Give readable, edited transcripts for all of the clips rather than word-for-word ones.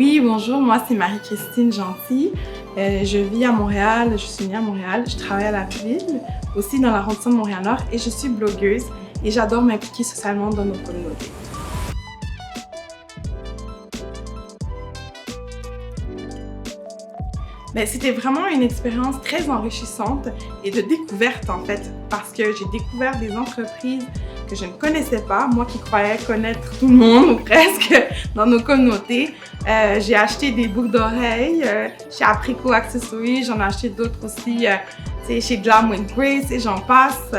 Oui, bonjour, moi c'est Marie-Christine Gentil. Je vis à Montréal, je suis née à Montréal, je travaille à la ville, aussi dans l'arrondissement de Montréal-Nord et je suis blogueuse et j'adore m'impliquer socialement dans nos communautés. C'était vraiment une expérience très enrichissante et de découverte en fait, parce que j'ai découvert des entreprises que je ne connaissais pas, moi qui croyais connaître tout le monde ou presque dans nos communautés. J'ai acheté des boucles d'oreilles chez Apricot Accessories, j'en ai acheté d'autres aussi chez Glam with Grace et j'en passe.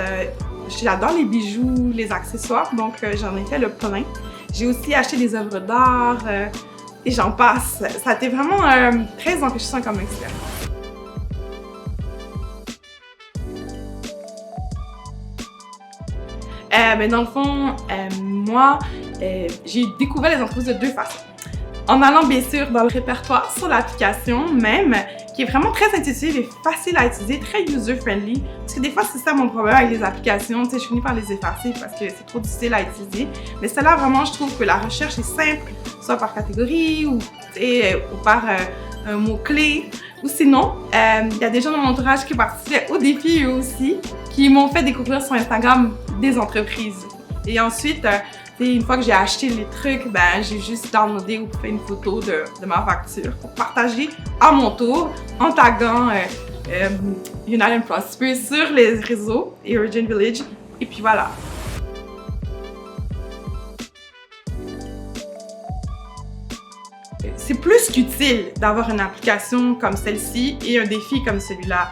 J'adore les bijoux, les accessoires, donc j'en ai fait le plein. J'ai aussi acheté des œuvres d'art. Et j'en passe. Ça a été vraiment très enrichissant comme expérience. Dans le fond, moi, j'ai découvert les entreprises de deux façons. En allant bien sûr dans le répertoire sur l'application même, qui est vraiment très intuitive et facile à utiliser, très user-friendly. Parce que des fois, c'est ça mon problème avec les applications, je finis par les effacer parce que c'est trop difficile à utiliser. Mais celle-là, vraiment, je trouve que la recherche est simple, soit par catégorie ou par un mot-clé. Ou sinon, il y a des gens dans mon entourage qui participaient au défi eux aussi, qui m'ont fait découvrir sur Instagram des entreprises. Et ensuite, une fois que j'ai acheté les trucs, j'ai juste downloadé ou fait une photo de ma facture pour partager à mon tour en taguant Unite and Prosper sur les réseaux et Origin Village. Et puis voilà. C'est plus qu'utile d'avoir une application comme celle-ci et un défi comme celui-là.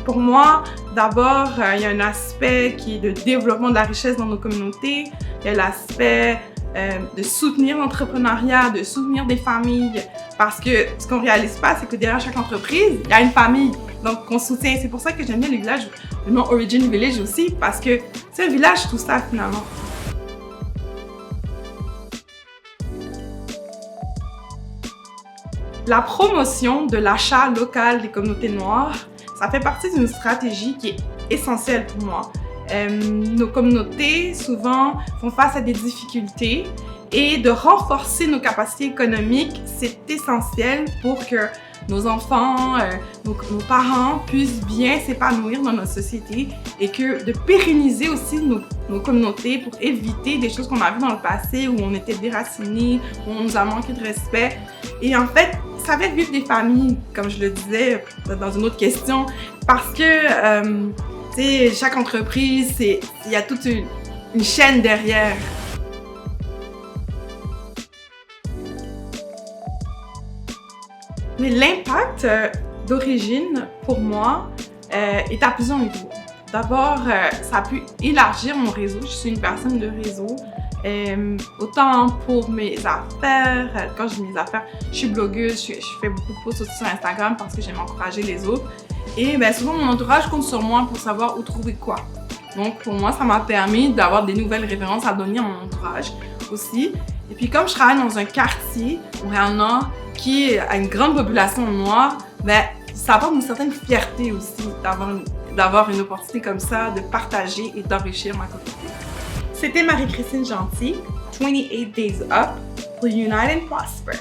Pour moi, d'abord, il y a un aspect qui est de développement de la richesse dans nos communautés. Il y a l'aspect de soutenir l'entrepreneuriat, de soutenir des familles. Parce que ce qu'on ne réalise pas, c'est que derrière chaque entreprise, il y a une famille. Donc, on soutient. C'est pour ça que j'aime bien le village, le nom Origin Village aussi, parce que c'est un village tout ça finalement. La promotion de l'achat local des communautés noires, ça fait partie d'une stratégie qui est essentielle pour moi. Nos communautés, souvent, font face à des difficultés et de renforcer nos capacités économiques, c'est essentiel pour que nos enfants, nos parents puissent bien s'épanouir dans notre société et que de pérenniser aussi nos communautés pour éviter des choses qu'on a vues dans le passé où on était déracinés, où on nous a manqué de respect. Et en fait, ça fait vivre des familles, comme je le disais dans une autre question, parce que chaque entreprise, il y a toute une chaîne derrière. Mais l'impact d'Origine, pour moi, est à plusieurs niveaux. D'abord, ça a pu élargir mon réseau. Je suis une personne de réseau. Autant pour mes affaires, quand je dis mes affaires, je suis blogueuse, je fais beaucoup de posts aussi sur Instagram parce que j'aime encourager les autres. Et souvent, mon entourage compte sur moi pour savoir où trouver quoi. Donc, pour moi, ça m'a permis d'avoir des nouvelles références à donner à mon entourage aussi. Et puis, comme je travaille dans un quartier, Montréal-Nord, qui a une grande population noire, ça apporte une certaine fierté aussi d'avoir une opportunité comme ça, de partager et d'enrichir ma communauté. C'était Marie-Christine Gentil, 28 Days Up pour Unite and Prosper.